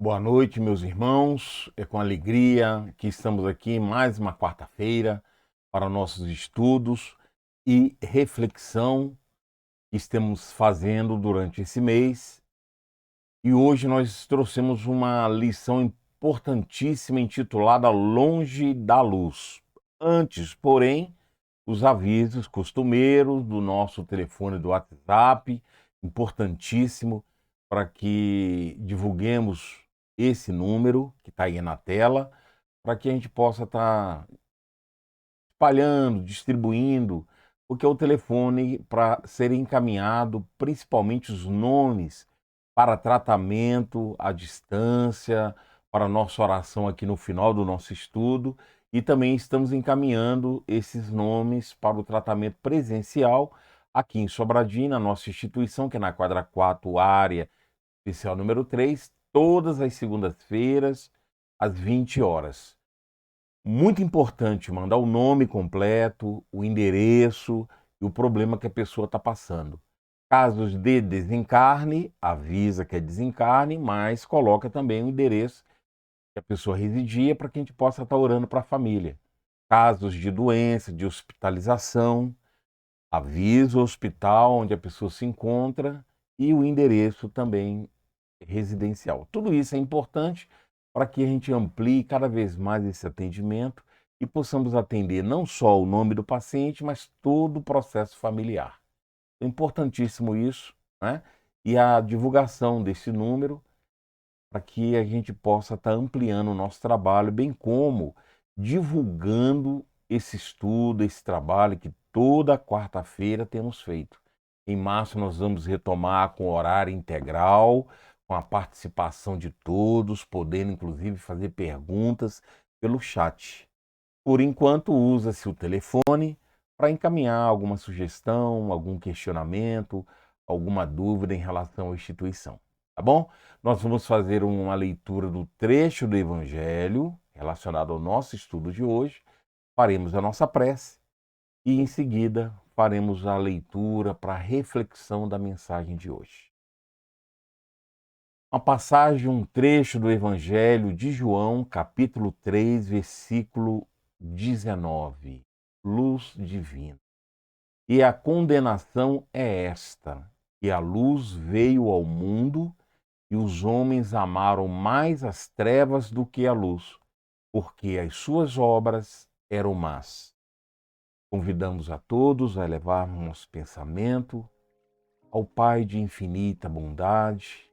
Boa noite, meus irmãos. É com alegria que estamos aqui em mais uma quarta-feira para nossos estudos e reflexão que estamos fazendo durante esse mês. E hoje nós trouxemos uma lição importantíssima intitulada Longe da Luz. Antes, porém, os avisos costumeiros do nosso telefone do WhatsApp, importantíssimo para que divulguemos esse número que está aí na tela, para que a gente possa estar espalhando, distribuindo, porque é o telefone para ser encaminhado, principalmente os nomes para tratamento à distância, para a nossa oração aqui no final do nosso estudo, e também estamos encaminhando esses nomes para o tratamento presencial aqui em Sobradinho, na nossa instituição, que é na quadra 4, área especial número 3, todas as segundas-feiras, às 20 horas. Muito importante mandar o nome completo, o endereço e o problema que a pessoa está passando. Casos de desencarne, avisa que é desencarne, mas coloca também o endereço que a pessoa residia para que a gente possa estar orando para a família. Casos de doença, de hospitalização, avisa o hospital onde a pessoa se encontra e o endereço também residencial. Tudo isso é importante para que a gente amplie cada vez mais esse atendimento e possamos atender não só o nome do paciente, mas todo o processo familiar. É importantíssimo isso, né? E a divulgação desse número para que a gente possa estar ampliando o nosso trabalho, bem como divulgando esse estudo, esse trabalho que toda quarta-feira temos feito. Em março nós vamos retomar com horário integral, com a participação de todos, podendo inclusive fazer perguntas pelo chat. Por enquanto, usa-se o telefone para encaminhar alguma sugestão, algum questionamento, alguma dúvida em relação à instituição. Tá bom? Nós vamos fazer uma leitura do trecho do Evangelho relacionado ao nosso estudo de hoje, faremos a nossa prece e, em seguida, faremos a leitura para a reflexão da mensagem de hoje. Uma passagem, um trecho do Evangelho de João, capítulo 3, versículo 19. Luz divina. E a condenação é esta, que a luz veio ao mundo e os homens amaram mais as trevas do que a luz, porque as suas obras eram más. Convidamos a todos a elevarmos nosso pensamento ao Pai de infinita bondade,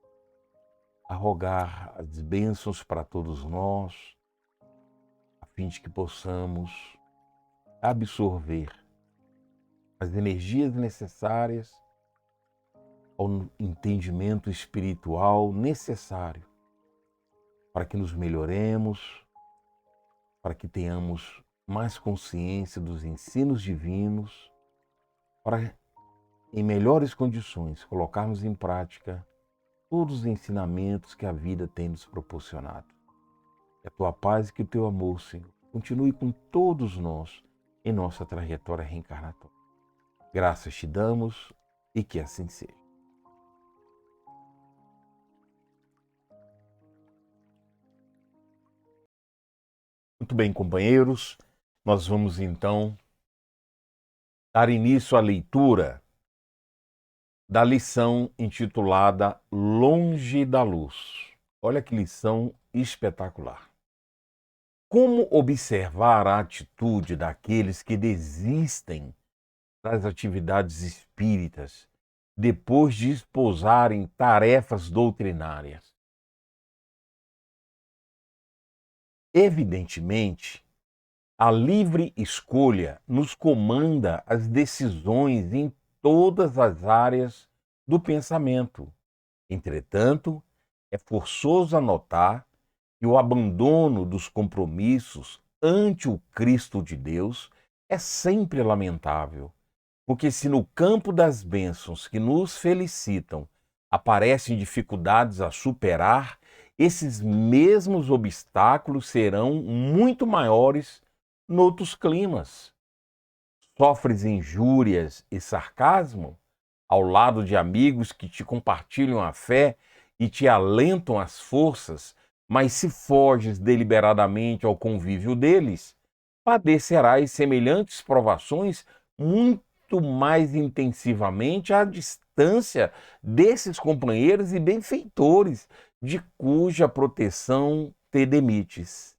a rogar as bênçãos para todos nós, a fim de que possamos absorver as energias necessárias ao entendimento espiritual necessário para que nos melhoremos, para que tenhamos mais consciência dos ensinos divinos, para, em melhores condições, colocarmos em prática todos os ensinamentos que a vida tem nos proporcionado. Que a tua paz e que o teu amor, Senhor, continue com todos nós em nossa trajetória reencarnatória. Graças te damos e que assim seja. Muito bem, companheiros, nós vamos então dar início à leitura da lição intitulada Longe da Luz. Olha que lição espetacular. Como observar a atitude daqueles que desistem das atividades espíritas depois de esposarem tarefas doutrinárias? Evidentemente, a livre escolha nos comanda as decisões em todas as áreas do pensamento. Entretanto, é forçoso anotar que o abandono dos compromissos ante o Cristo de Deus é sempre lamentável, porque se no campo das bênçãos que nos felicitam aparecem dificuldades a superar, esses mesmos obstáculos serão muito maiores noutros climas. Sofres injúrias e sarcasmo ao lado de amigos que te compartilham a fé e te alentam as forças Mas se foges deliberadamente ao convívio deles, padecerás semelhantes provações muito mais intensivamente à distância desses companheiros e benfeitores, de cuja proteção te demites.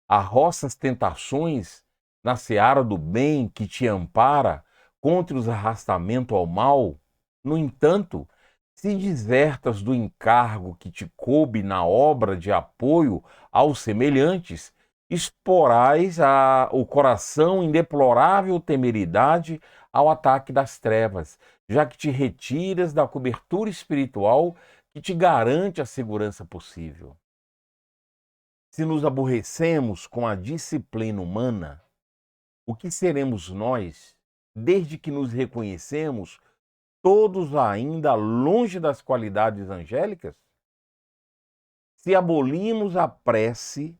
Arroças tentações na seara do bem que te ampara contra os arrastamentos ao mal. No entanto, se desertas do encargo que te coube na obra de apoio aos semelhantes, exporás o coração em deplorável temeridade ao ataque das trevas, já que te retiras da cobertura espiritual que te garante a segurança possível. Se nos aborrecemos com a disciplina humana, o que seremos nós, desde que nos reconhecemos todos ainda longe das qualidades angélicas? Se abolimos a prece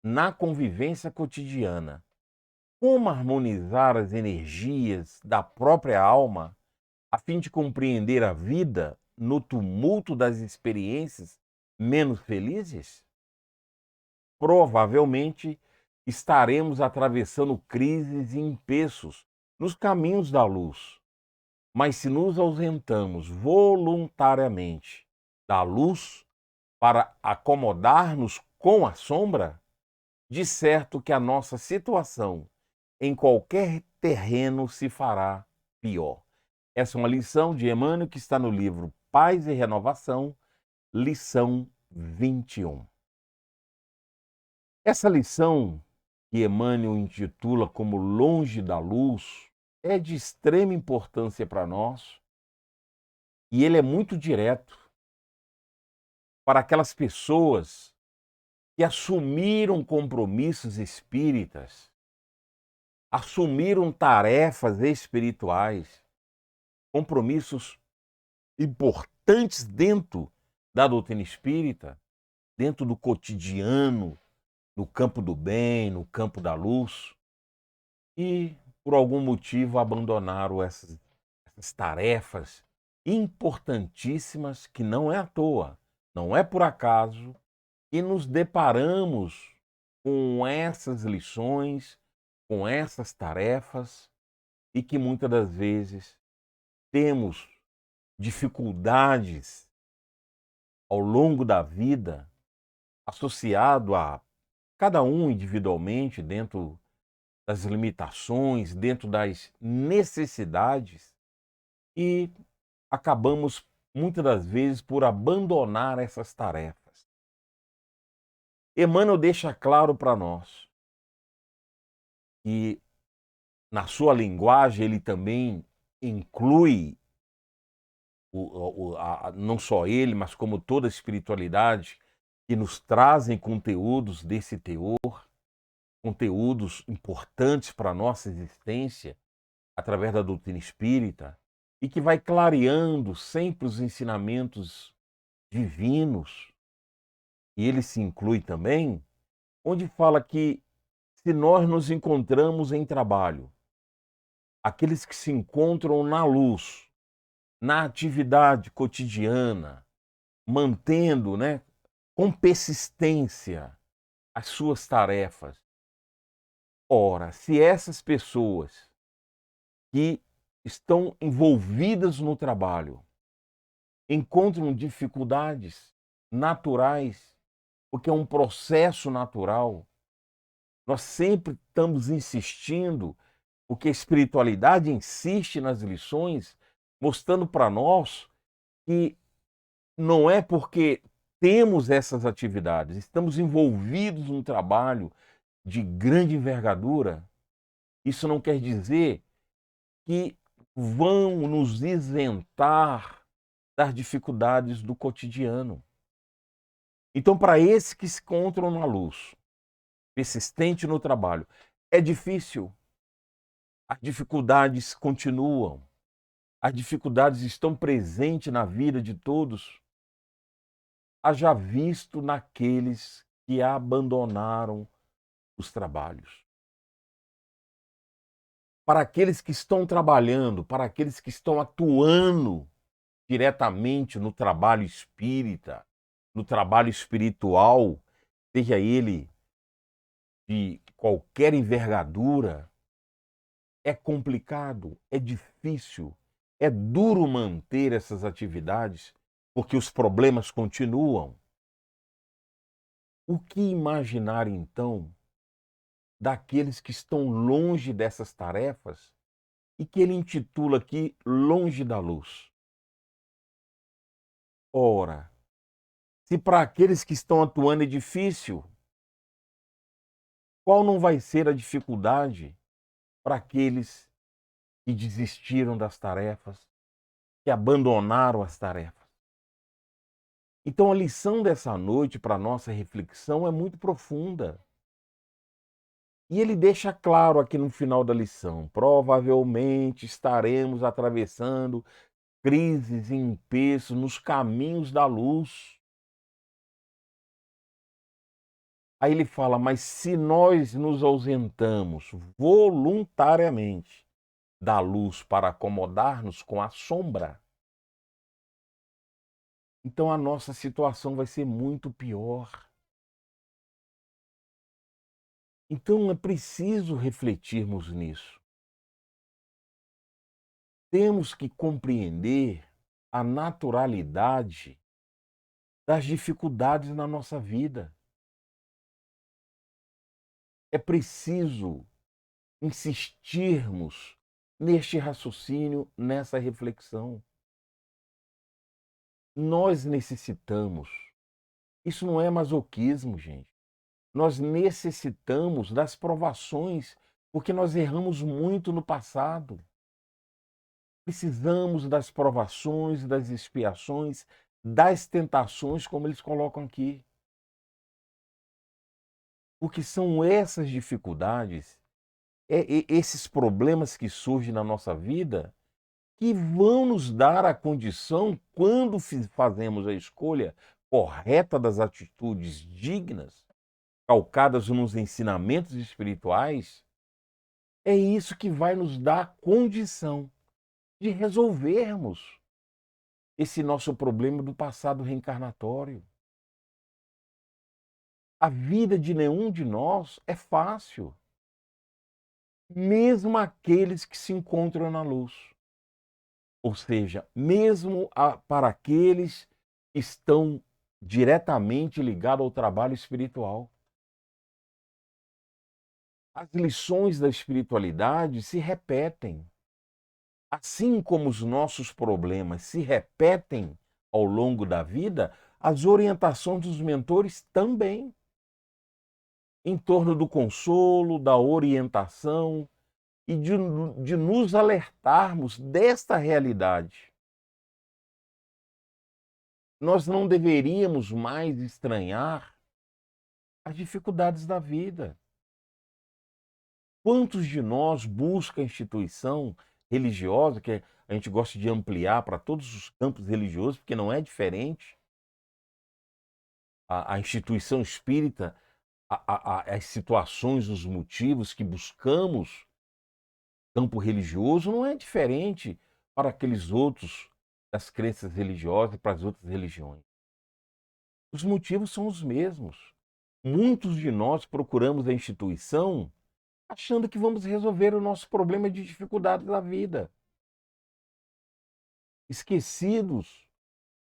na convivência cotidiana, como harmonizar as energias da própria alma a fim de compreender a vida no tumulto das experiências menos felizes? Provavelmente estaremos atravessando crises e empeços nos caminhos da luz. Mas se nos ausentamos voluntariamente da luz para acomodar-nos com a sombra, de certo que a nossa situação em qualquer terreno se fará pior. Essa é uma lição de Emmanuel que está no livro Paz e Renovação, lição 21. Essa lição, que Emmanuel intitula como Longe da Luz, é de extrema importância para nós e ele é muito direto para aquelas pessoas que assumiram compromissos espíritas, assumiram tarefas espirituais, compromissos importantes dentro da doutrina espírita, dentro do cotidiano, no campo do bem, no campo da luz, e por algum motivo abandonaram essas tarefas importantíssimas que não é à toa, não é por acaso que nos deparamos com essas lições, com essas tarefas e que muitas das vezes temos dificuldades ao longo da vida associado a cada um individualmente dentro das limitações, dentro das necessidades e acabamos muitas das vezes por abandonar essas tarefas. Emmanuel deixa claro para nós que na sua linguagem ele também inclui não só ele, mas como toda a espiritualidade que nos trazem conteúdos desse teor, conteúdos importantes para a nossa existência através da doutrina espírita e que vai clareando sempre os ensinamentos divinos. E ele se inclui também, onde fala que se nós nos encontramos em trabalho, aqueles que se encontram na luz, na atividade cotidiana, mantendo, com persistência as suas tarefas. Ora, se essas pessoas que estão envolvidas no trabalho encontram dificuldades naturais, porque é um processo natural, nós sempre estamos insistindo, porque a espiritualidade insiste nas lições, mostrando para nós que não é porque temos essas atividades, estamos envolvidos num trabalho de grande envergadura, isso não quer dizer que vão nos isentar das dificuldades do cotidiano. Então, para esses que se encontram na luz, persistente no trabalho, é difícil, as dificuldades continuam, as dificuldades estão presentes na vida de todos, haja visto naqueles que abandonaram os trabalhos. Para aqueles que estão trabalhando, para aqueles que estão atuando diretamente no trabalho espírita, no trabalho espiritual, seja ele de qualquer envergadura, é complicado, é difícil, é duro manter essas atividades, porque os problemas continuam. O que imaginar então daqueles que estão longe dessas tarefas e que ele intitula aqui longe da luz? Ora, se para aqueles que estão atuando é difícil, qual não vai ser a dificuldade para aqueles que desistiram das tarefas, que abandonaram as tarefas? Então a lição dessa noite para a nossa reflexão é muito profunda. E ele deixa claro aqui no final da lição: provavelmente estaremos atravessando crises e empeços nos caminhos da luz. Aí ele fala: mas se nós nos ausentamos voluntariamente da luz para acomodar-nos com a sombra, então a nossa situação vai ser muito pior. Então é preciso refletirmos nisso. Temos que compreender a naturalidade das dificuldades na nossa vida. É preciso insistirmos neste raciocínio, nessa reflexão. Nós necessitamos, isso não é masoquismo, gente. Nós necessitamos das provações, porque nós erramos muito no passado. Precisamos das provações, das expiações, das tentações, como eles colocam aqui. Porque são essas dificuldades, esses problemas que surgem na nossa vida, que vão nos dar a condição, quando fazemos a escolha correta das atitudes dignas, calcadas nos ensinamentos espirituais, é isso que vai nos dar a condição de resolvermos esse nosso problema do passado reencarnatório. A vida de nenhum de nós é fácil, mesmo aqueles que se encontram na luz. Ou seja, mesmo para aqueles que estão diretamente ligados ao trabalho espiritual. As lições da espiritualidade se repetem. Assim como os nossos problemas se repetem ao longo da vida, as orientações dos mentores também. Em torno do consolo, da orientação e de nos alertarmos desta realidade. Nós não deveríamos mais estranhar as dificuldades da vida. Quantos de nós busca a instituição religiosa, que a gente gosta de ampliar para todos os campos religiosos, porque não é diferente, a instituição espírita, as situações, os motivos que buscamos, campo religioso, não é diferente para aqueles outros das crenças religiosas e para as outras religiões. Os motivos são os mesmos. Muitos de nós procuramos a instituição achando que vamos resolver o nosso problema de dificuldades da vida. Esquecidos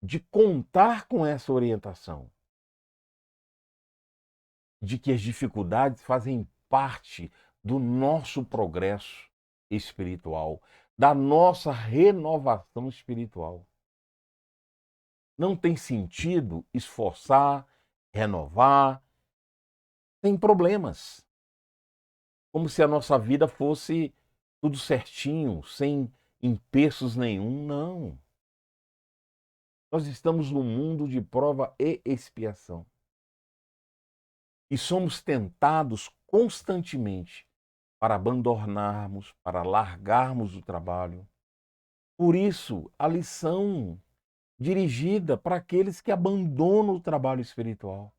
de contar com essa orientação. De que as dificuldades fazem parte do nosso progresso espiritual, da nossa renovação espiritual. Não tem sentido esforçar, renovar, sem problemas. Como se a nossa vida fosse tudo certinho, sem empeços nenhum. Não. Nós estamos num mundo de prova e expiação. E somos tentados constantemente para abandonarmos, para largarmos o trabalho. Por isso, a lição dirigida para aqueles que abandonam o trabalho espiritual.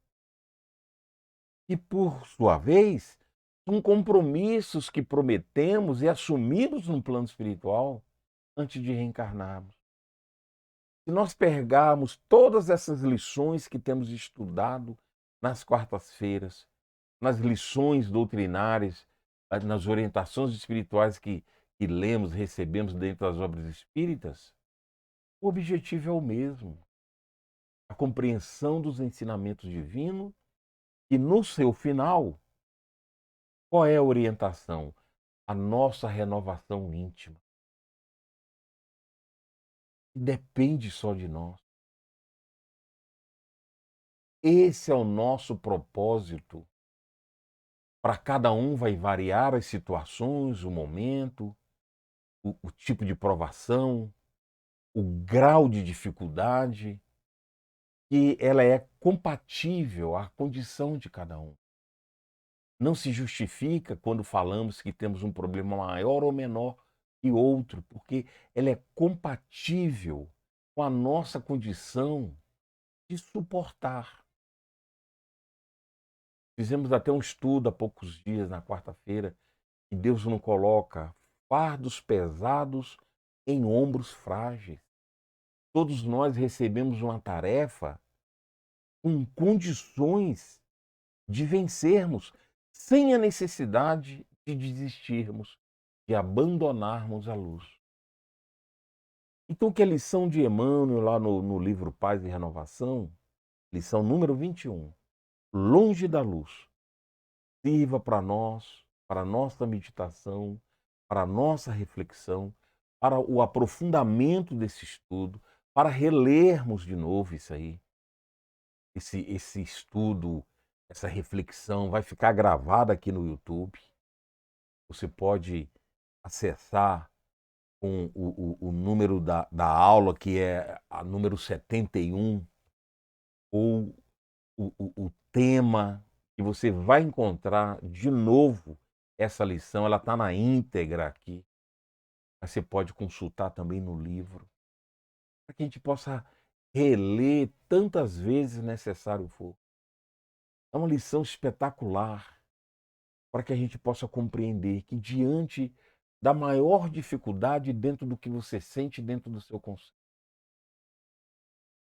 E, por sua vez, são compromissos que prometemos e assumimos no plano espiritual antes de reencarnarmos. Se nós pegarmos todas essas lições que temos estudado nas quartas-feiras, nas lições doutrinárias, nas orientações espirituais que lemos, recebemos dentro das obras espíritas, o objetivo é o mesmo: a compreensão dos ensinamentos divinos e, no seu final, qual é a orientação? A nossa renovação íntima. E depende só de nós. Esse é o nosso propósito. Para cada um vai variar as situações, o momento, o tipo de provação, o grau de dificuldade, que ela é compatível à condição de cada um. Não se justifica quando falamos que temos um problema maior ou menor que outro, porque ela é compatível com a nossa condição de suportar. Fizemos até um estudo há poucos dias, na quarta-feira, que Deus não coloca fardos pesados em ombros frágeis. Todos nós recebemos uma tarefa com condições de vencermos, sem a necessidade de desistirmos, de abandonarmos a luz. Então, que a lição de Emmanuel, lá no livro Paz e Renovação, lição número 21, longe da luz, sirva para nós, para a nossa meditação, para a nossa reflexão, para o aprofundamento desse estudo, para relermos de novo isso aí. Esse estudo, essa reflexão vai ficar gravada aqui no YouTube. Você pode acessar com o número da aula, que é a número 71, ou o tema, que você vai encontrar de novo essa lição. Ela está na íntegra aqui. Mas você pode consultar também no livro, para que a gente possa reler tantas vezes necessário for. É uma lição espetacular, para que a gente possa compreender que, diante da maior dificuldade, dentro do que você sente, dentro do seu conceito,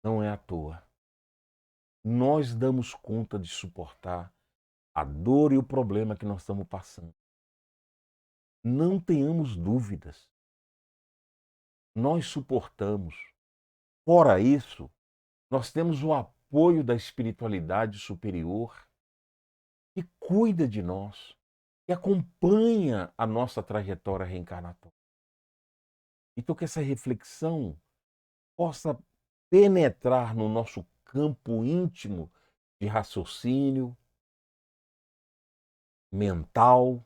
não é à toa. Nós damos conta de suportar a dor e o problema que nós estamos passando. Não tenhamos dúvidas. Nós suportamos. Fora isso, nós temos o apoio da espiritualidade superior, que cuida de nós, que acompanha a nossa trajetória reencarnatória. Então, que essa reflexão possa penetrar no nosso campo íntimo de raciocínio mental,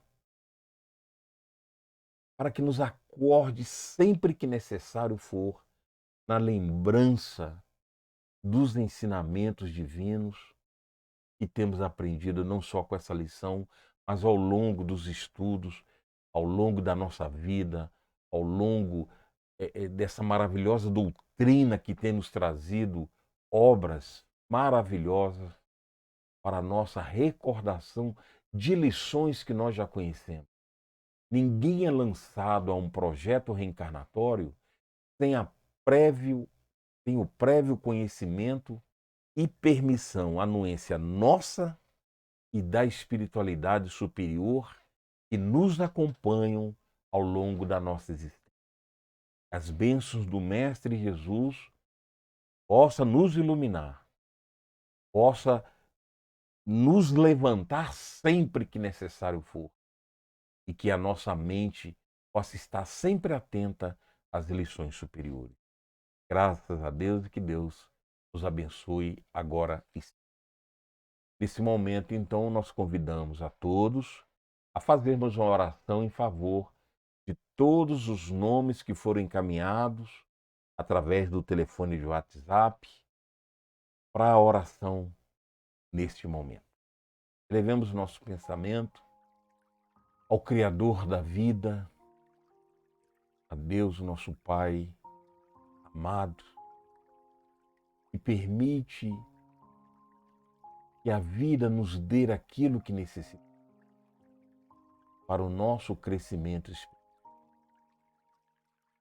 para que nos acorde sempre que necessário for, na lembrança dos ensinamentos divinos que temos aprendido não só com essa lição, mas ao longo dos estudos, ao longo da nossa vida, ao longo dessa maravilhosa doutrina que tem nos trazido obras maravilhosas para a nossa recordação de lições que nós já conhecemos. Ninguém é lançado a um projeto reencarnatório sem sem o prévio conhecimento e permissão, anuência nossa e da espiritualidade superior que nos acompanham ao longo da nossa existência. As bênçãos do Mestre Jesus possa nos iluminar, possa nos levantar sempre que necessário for, e que a nossa mente possa estar sempre atenta às lições superiores. Graças a Deus, e que Deus nos abençoe agora e sempre. Nesse momento, então, nós convidamos a todos a fazermos uma oração em favor de todos os nomes que foram encaminhados através do telefone de WhatsApp para a oração neste momento. Levemos nosso pensamento ao Criador da vida, a Deus, nosso Pai amado, que permite que a vida nos dê aquilo que necessitamos para o nosso crescimento espiritual.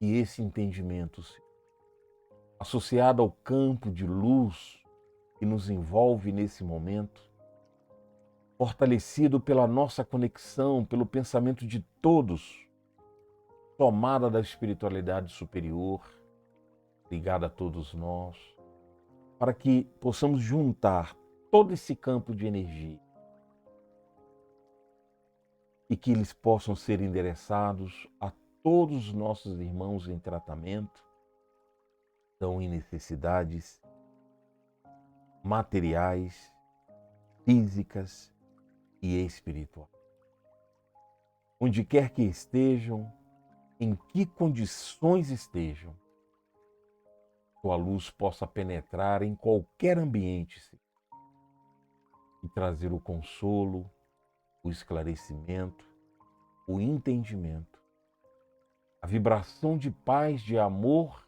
E esse entendimento associada ao campo de luz que nos envolve nesse momento, fortalecido pela nossa conexão, pelo pensamento de todos, tomada da espiritualidade superior, ligada a todos nós, para que possamos juntar todo esse campo de energia e que eles possam ser endereçados a todos os nossos irmãos em tratamento, estão em necessidades materiais, físicas e espirituais. Onde quer que estejam, em que condições estejam, tua luz possa penetrar em qualquer ambiente e trazer o consolo, o esclarecimento, o entendimento, a vibração de paz, de amor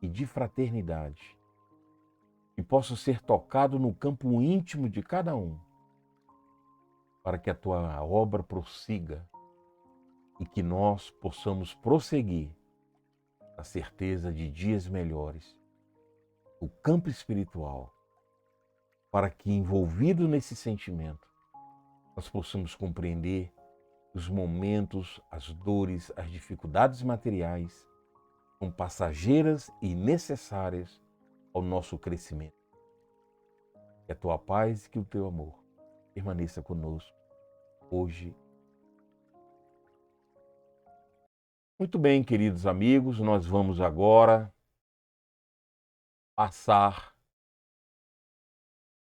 e de fraternidade, que possa ser tocado no campo íntimo de cada um, para que a tua obra prossiga e que nós possamos prosseguir a certeza de dias melhores, o campo espiritual, para que, envolvido nesse sentimento, nós possamos compreender os momentos, as dores, as dificuldades materiais são passageiras e necessárias ao nosso crescimento. Que a tua paz e que o teu amor permaneça conosco hoje. Muito bem, queridos amigos, nós vamos agora passar,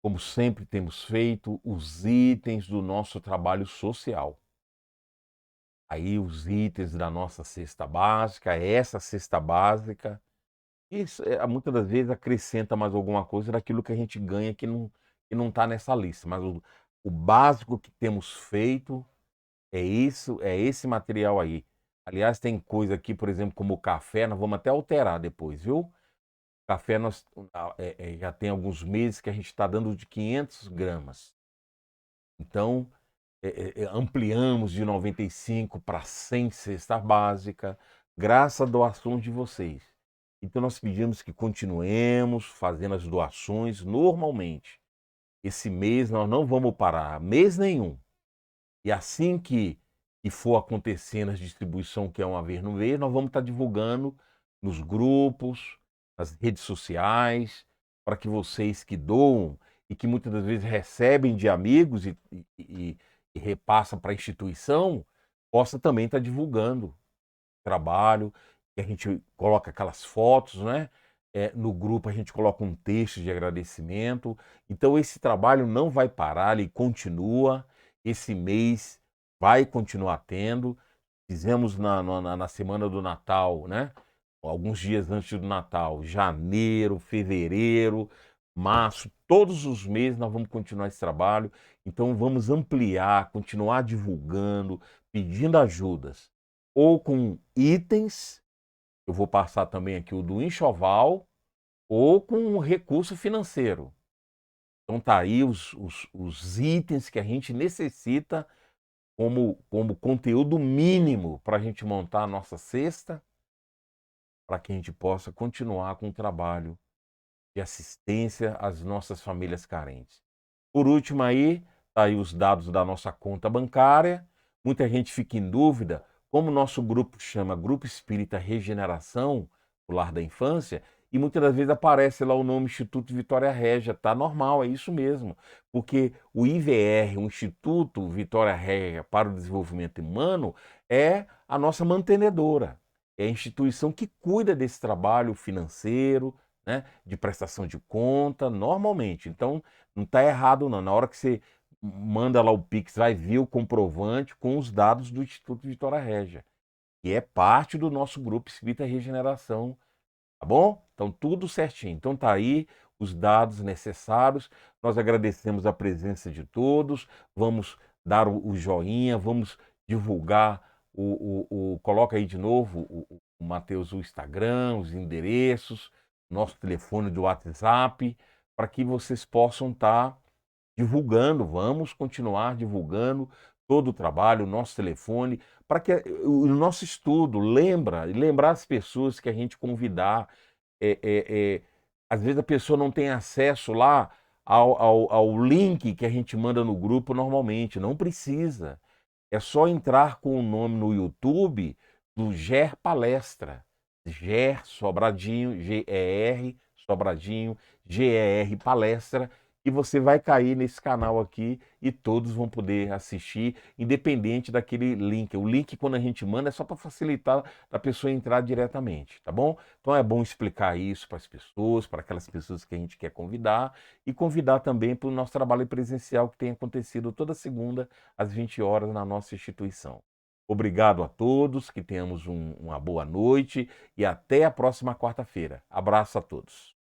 como sempre temos feito, os itens do nosso trabalho social. Aí os itens da nossa cesta básica, essa cesta básica, isso muitas das vezes acrescenta mais alguma coisa daquilo que a gente ganha que não está nessa lista, mas o básico que temos feito é isso, é esse material aí. Aliás, tem coisa aqui, por exemplo, como o café, nós vamos até alterar depois, viu? Café nós já tem alguns meses que a gente está dando de 500 gramas. Então, ampliamos de 95 para 100 cesta básica, graças à doação de vocês. Então, nós pedimos que continuemos fazendo as doações normalmente. Esse mês nós não vamos parar, mês nenhum. E assim que for acontecendo a distribuição, que é uma vez no mês, nós vamos estar divulgando nos grupos, nas redes sociais, para que vocês que doam e que muitas das vezes recebem de amigos e repassam para a instituição, possa também estar divulgando o trabalho, que a gente coloca aquelas fotos, né? No grupo a gente coloca um texto de agradecimento. Então esse trabalho não vai parar, ele continua. Esse mês vai continuar tendo. Fizemos na semana do Natal, né? Alguns dias antes do Natal, janeiro, fevereiro, março, todos os meses nós vamos continuar esse trabalho. Então vamos ampliar, continuar divulgando, pedindo ajudas, ou com itens, eu vou passar também aqui o do enxoval, ou com um recurso financeiro. Então tá aí os itens que a gente necessita como conteúdo mínimo para a gente montar a nossa cesta, para que a gente possa continuar com o trabalho de assistência às nossas famílias carentes. Por último aí, tá aí os dados da nossa conta bancária. Muita gente fica em dúvida, como o nosso grupo chama Grupo Espírita Regeneração, o Lar da Infância, e muitas das vezes aparece lá o nome Instituto Vitória Régia, tá normal, é isso mesmo, porque o IVR, o Instituto Vitória Régia para o Desenvolvimento Humano, é a nossa mantenedora, é a instituição que cuida desse trabalho financeiro, né, de prestação de conta, normalmente. Então, não está errado não, na hora que você manda lá o Pix, vai vir o comprovante com os dados do Instituto Vitória Régia, que é parte do nosso Grupo Espírita Regeneração. Tá bom? Então, tudo certinho. Então, tá aí os dados necessários. Nós agradecemos a presença de todos. Vamos dar o joinha, vamos divulgar coloca aí de novo o Matheus, o Instagram, os endereços, nosso telefone do WhatsApp, para que vocês possam estar divulgando. Vamos continuar divulgando todo o trabalho, o nosso telefone, para que o nosso estudo lembrar as pessoas que a gente convidar, é, é, é, às vezes a pessoa não tem acesso lá ao link que a gente manda no grupo normalmente. Não precisa. É só entrar com o nome no YouTube do GER Palestra. GER Sobradinho, G-E-R Sobradinho, G-E-R Palestra. E você vai cair nesse canal aqui e todos vão poder assistir, independente daquele link. O link, quando a gente manda, é só para facilitar a pessoa entrar diretamente, tá bom? Então é bom explicar isso para as pessoas, para aquelas pessoas que a gente quer convidar, e convidar também para o nosso trabalho presencial que tem acontecido toda segunda às 20 horas na nossa instituição. Obrigado a todos, que tenhamos uma boa noite e até a próxima quarta-feira. Abraço a todos.